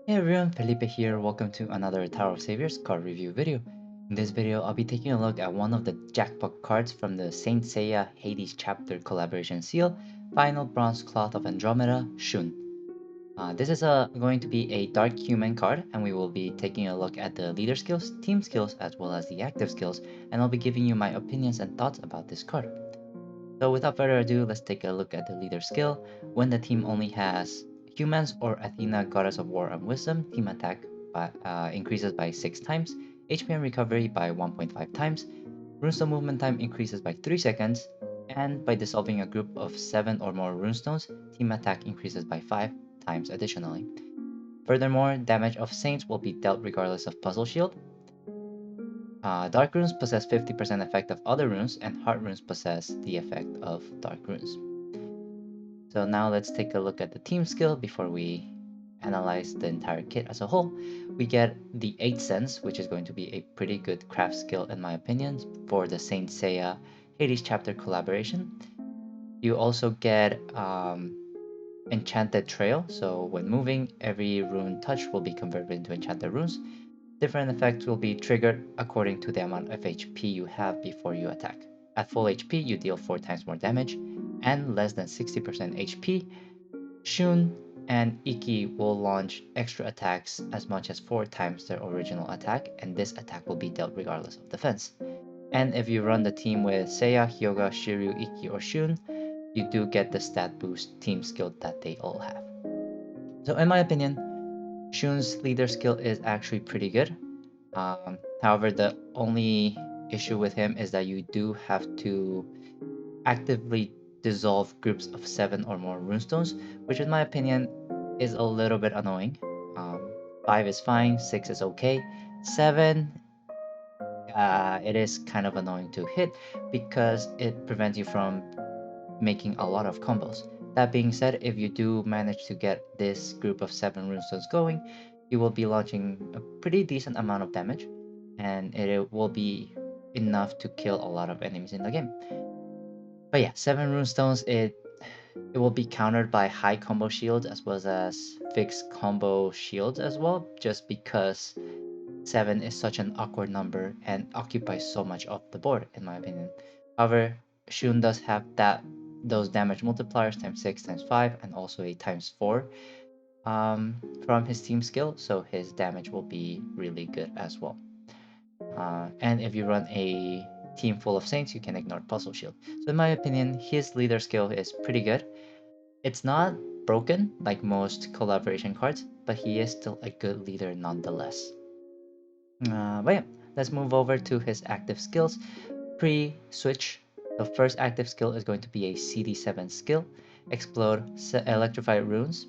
Hey everyone, Felipe here. Welcome to another Tower of Saviors card review video. In this video, I'll be taking a look at one of the jackpot cards from the Saint Seiya Hades chapter collaboration seal, Final Bronze Cloth of Andromeda, Shun. This is going to be a Dark Human card, and we will be taking a look at the leader skills, team skills, as well as the active skills, and I'll be giving you my opinions and thoughts about this card. So without further ado, let's take a look at the leader skill. When the team only has humans or Athena, Goddess of War and Wisdom, team attack increases by 6 times, HP and recovery by 1.5 times, runestone movement time increases by 3 seconds, and by dissolving a group of 7 or more runestones, team attack increases by 5 times additionally. Furthermore, damage of Saints will be dealt regardless of Puzzle Shield. Dark runes possess 50% effect of other runes, and heart runes possess the effect of dark runes. So now let's take a look at the team skill before we analyze the entire kit as a whole. We get the 8th Sense, which is going to be a pretty good craft skill in my opinion for the Saint Seiya Hades chapter collaboration. You also get Enchanted Trail, so when moving, every rune touch will be converted into enchanted runes. Different effects will be triggered according to the amount of HP you have before you attack. At full HP, you deal 4 times more damage, and less than 60% HP, Shun and Iki will launch extra attacks as much as 4 times their original attack, and this attack will be dealt regardless of defense. And if you run the team with Seiya, Hyoga, Shiryu, Iki, or Shun, you do get the stat boost team skill that they all have. So in my opinion, Shun's leader skill is actually pretty good. However, the only issue with him is that you do have to actively dissolve groups of 7 or more runestones, which in my opinion is a little bit annoying. Um, 5 is fine, 6 is okay. 7, it is kind of annoying to hit because it prevents you from making a lot of combos. That being said, if you do manage to get this group of 7 runestones going, you will be launching a pretty decent amount of damage, and it will be enough to kill a lot of enemies in the game. But yeah, 7 runestones, it will be countered by high combo shields as well as fixed combo shields as well, just because 7 is such an awkward number and occupies so much of the board, in my opinion. However, Shun does have those damage multipliers times 6 times 5 and also a times 4 from his team skill, so his damage will be really good as well. And if you run a team full of Saints, you can ignore Puzzle Shield. So in my opinion, his leader skill is pretty good. It's not broken like most collaboration cards, but he is still a good leader nonetheless. But yeah, let's move over to his active skills. Pre-switch, the first active skill is going to be a CD7 skill, explode electrify runes,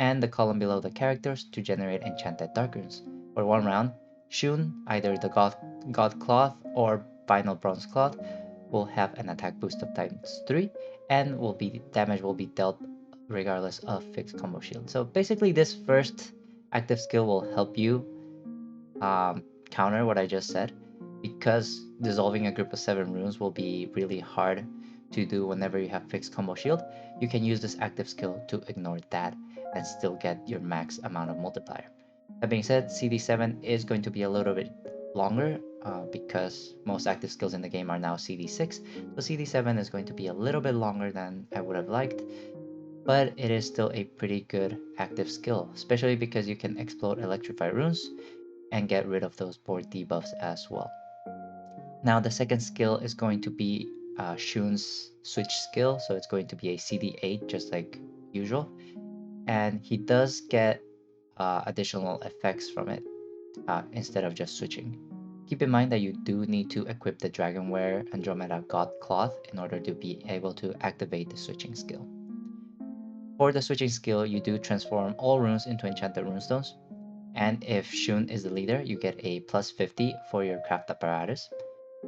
and the column below the characters to generate enchanted dark runes. For 1 round, Shun, either the God Cloth or Final Bronze Cloth, will have an attack boost of times 3, and damage will be dealt regardless of fixed combo shield. So basically, this first active skill will help you um, counter what I just said, because dissolving a group of 7 runes will be really hard to do whenever you have fixed combo shield. You can use this active skill to ignore that and still get your max amount of multiplier. That being said, CD7 is going to be a little bit longer because most active skills in the game are now CD6. So CD7 is going to be a little bit longer than I would have liked, but it is still a pretty good active skill, especially because you can explode electrify runes and get rid of those board debuffs as well. Now the second skill is going to be Shun's switch skill, so it's going to be a CD8 just like usual, and he does get additional effects from it instead of just switching. Keep in mind that you do need to equip the Dragonware Andromeda God Cloth in order to be able to activate the switching skill. For the switching skill, you do transform all runes into enchanted runestones, and if Shun is the leader, you get a plus 50 for your craft apparatus.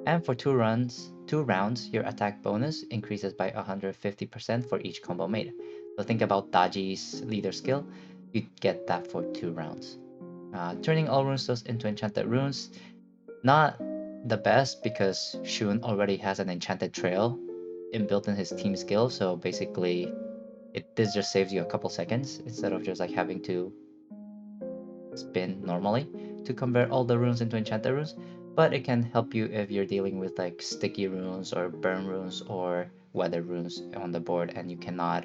And for 2 rounds, your attack bonus increases by 150% for each combo made. So think about Daji's leader skill, you get that for 2 rounds. Turning all runestones into enchanted runes, not the best because Shun already has an enchanted trail inbuilt in his team skill, so basically this just saves you a couple seconds instead of just like having to spin normally to convert all the runes into enchanted runes, but it can help you if you're dealing with like sticky runes or burn runes or weather runes on the board and you cannot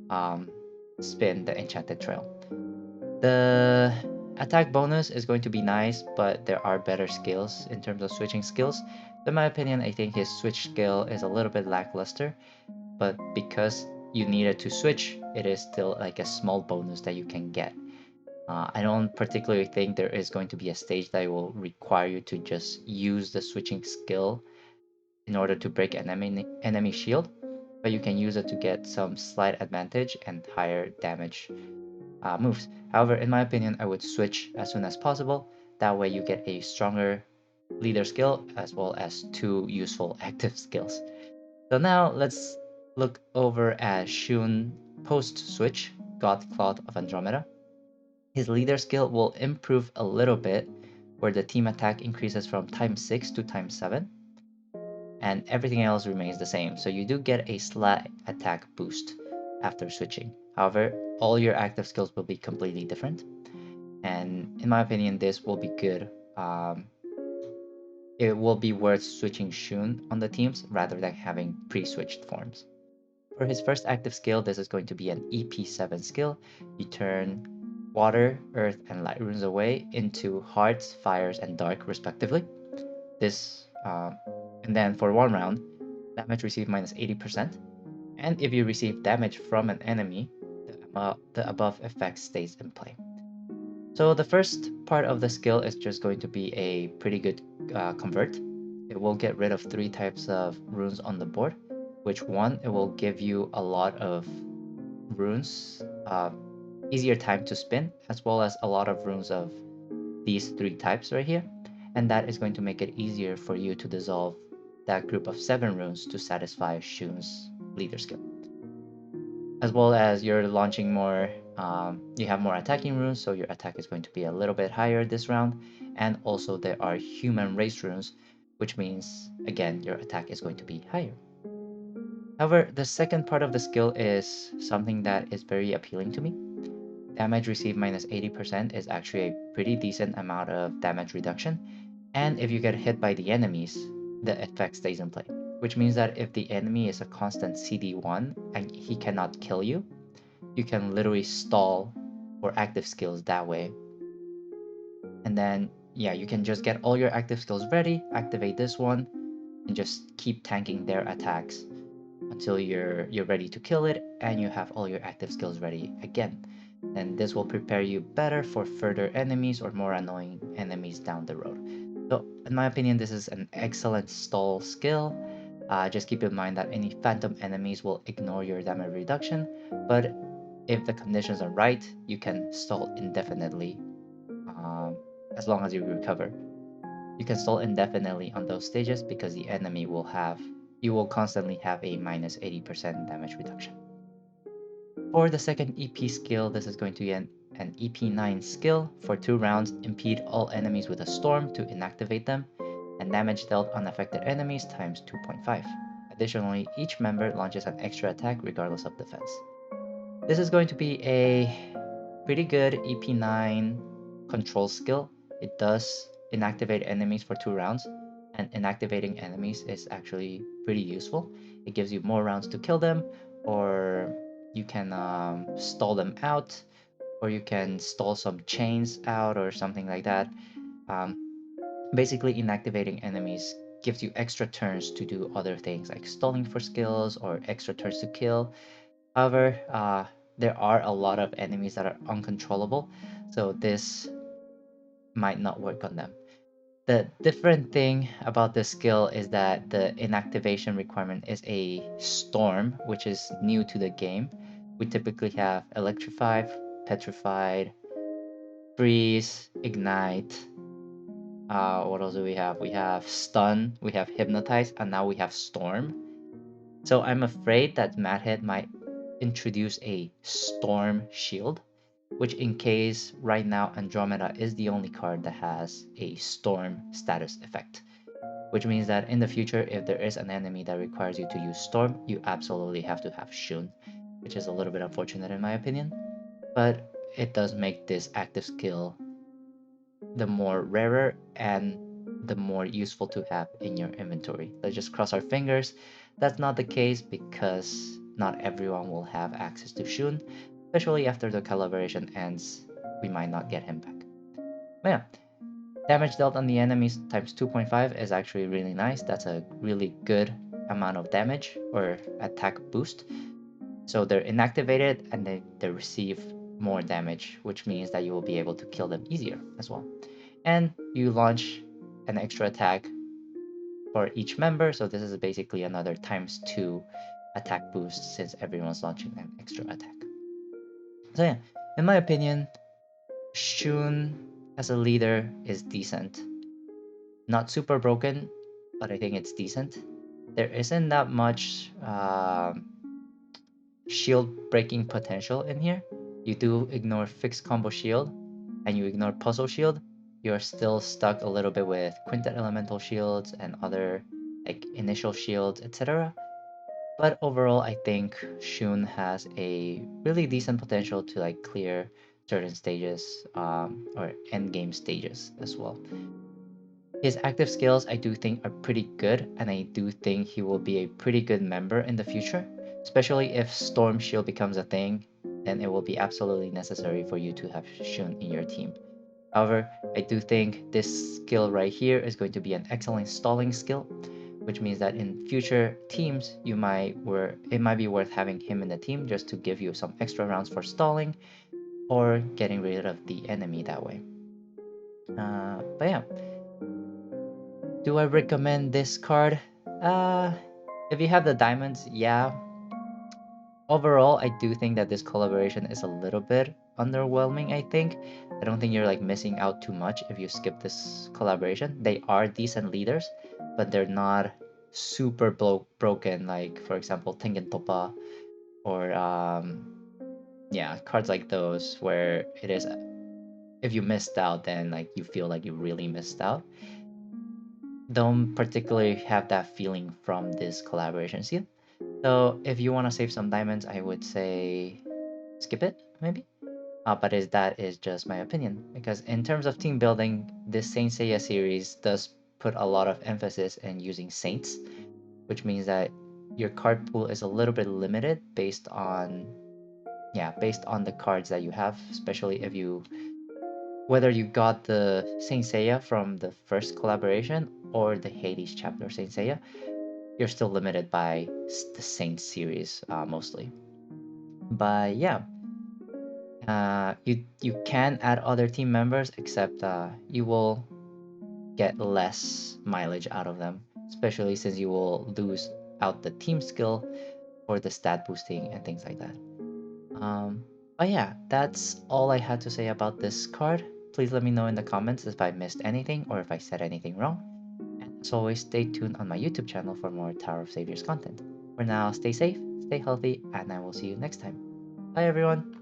um, spin the enchanted trail. The attack bonus is going to be nice, but there are better skills in terms of switching skills. In my opinion, I think his switch skill is a little bit lackluster, but because you needed to switch, it is still like a small bonus that you can get. I don't particularly think there is going to be a stage that will require you to just use the switching skill in order to break an enemy shield, but you can use it to get some slight advantage and higher damage moves. However, in my opinion, I would switch as soon as possible. That way you get a stronger leader skill as well as two useful active skills. So now let's look over at Shun post-switch, God Cloud of Andromeda. His leader skill will improve a little bit, where the team attack increases from times 6 to times 7, and everything else remains the same. So you do get a slight attack boost after switching. However, all your active skills will be completely different, and in my opinion, this will be good. It will be worth switching Shun on the teams rather than having pre-switched forms. For his first active skill, this is going to be an EP7 skill. You turn water, earth, and light runes away into hearts, fires, and dark, respectively. This, and then for 1 round, damage received minus 80%. And if you receive damage from an enemy, the above effect stays in play. So the first part of the skill is just going to be a pretty good convert. It will get rid of 3 types of runes on the board, which one, it will give you a lot of runes, easier time to spin, as well as a lot of runes of these 3 types right here. And that is going to make it easier for you to dissolve that group of 7 runes to satisfy Shun's leader skill. As well as you're launching more, you have more attacking runes, so your attack is going to be a little bit higher this round. And also there are human race runes, which means, again, your attack is going to be higher. However, the second part of the skill is something that is very appealing to me. Damage received minus 80% is actually a pretty decent amount of damage reduction. And if you get hit by the enemies, the effect stays in play. Which means that if the enemy is a constant CD1 and he cannot kill you, you can literally stall for active skills that way. And then, yeah, you can just get all your active skills ready, activate this one, and just keep tanking their attacks until you're ready to kill it and you have all your active skills ready again. And this will prepare you better for further enemies or more annoying enemies down the road. So in my opinion, this is an excellent stall skill. Just keep in mind that any phantom enemies will ignore your damage reduction, but if the conditions are right, you can stall indefinitely as long as you recover. You can stall indefinitely on those stages because the enemy will have, you will constantly have a minus 80% damage reduction. For the second EP skill, this is going to be an EP9 skill. For 2 rounds, impede all enemies with a storm to inactivate them, and damage dealt unaffected enemies times 2.5. Additionally, each member launches an extra attack regardless of defense. This is going to be a pretty good EP9 control skill. It does inactivate enemies for 2 rounds, and inactivating enemies is actually pretty useful. It gives you more rounds to kill them, or you can stall them out, or you can stall some chains out or something like that. Um, Basically, inactivating enemies gives you extra turns to do other things like stalling for skills or extra turns to kill. However, there are a lot of enemies that are uncontrollable, so this might not work on them. The different thing about this skill is that the inactivation requirement is a storm, which is new to the game. We typically have electrified, petrified, freeze, ignite. What else do we have? We have stun, we have hypnotize, and now we have storm. So I'm afraid that Madhead might introduce a storm shield, which in case right now Andromeda is the only card that has a storm status effect. Which means that in the future, if there is an enemy that requires you to use storm, you absolutely have to have Shun, which is a little bit unfortunate in my opinion, but it does make this active skill the more rarer and the more useful to have in your inventory. Let's just cross our fingers. That's not the case because not everyone will have access to Shun, especially after the collaboration ends. We might not get him back. But yeah, damage dealt on the enemies times 2.5 is actually really nice. That's a really good amount of damage or attack boost. So they're inactivated and they receive more damage, which means that you will be able to kill them easier as well. And you launch an extra attack for each member, so this is basically another times 2 attack boost since everyone's launching an extra attack. So yeah, in my opinion, Shun as a leader is decent. Not super broken, but I think it's decent. There isn't that much shield breaking potential in here. You do ignore fixed combo shield and you ignore puzzle shield, you're still stuck a little bit with quintet elemental shields and other like initial shields, etc. But overall, I think Shun has a really decent potential to like clear certain stages or end game stages as well. His active skills I do think are pretty good, and I do think he will be a pretty good member in the future, especially if Storm Shield becomes a thing, then it will be absolutely necessary for you to have Shun in your team. However, I do think this skill right here is going to be an excellent stalling skill, which means that in future teams, it might be worth having him in the team just to give you some extra rounds for stalling or getting rid of the enemy that way. But yeah, do I recommend this card? Uh, if you have the diamonds, yeah. Overall, I do think that this collaboration is a little bit underwhelming, I think. I don't think you're like missing out too much if you skip this collaboration. They are decent leaders, but they're not super broken, like for example Tengen Toppa or yeah, cards like those where it is if you missed out then like you feel like you really missed out. Don't particularly have that feeling from this collaboration scene. So if you want to save some diamonds, I would say skip it, maybe. But that is just my opinion. Because in terms of team building, this Saint Seiya series does put a lot of emphasis in using Saints, which means that your card pool is a little bit limited based on the cards that you have, especially if you whether you got the Saint Seiya from the first collaboration or the Hades chapter Saint Seiya, you're still limited by the Saint series mostly. But yeah, you can add other team members, except you will get less mileage out of them, especially since you will lose out the team skill for the stat boosting and things like that. But yeah, that's all I had to say about this card. Please let me know in the comments if I missed anything or if I said anything wrong. And as always, stay tuned on my YouTube channel for more Tower of Saviors content. For now, stay safe, stay healthy, and I will see you next time. Bye everyone!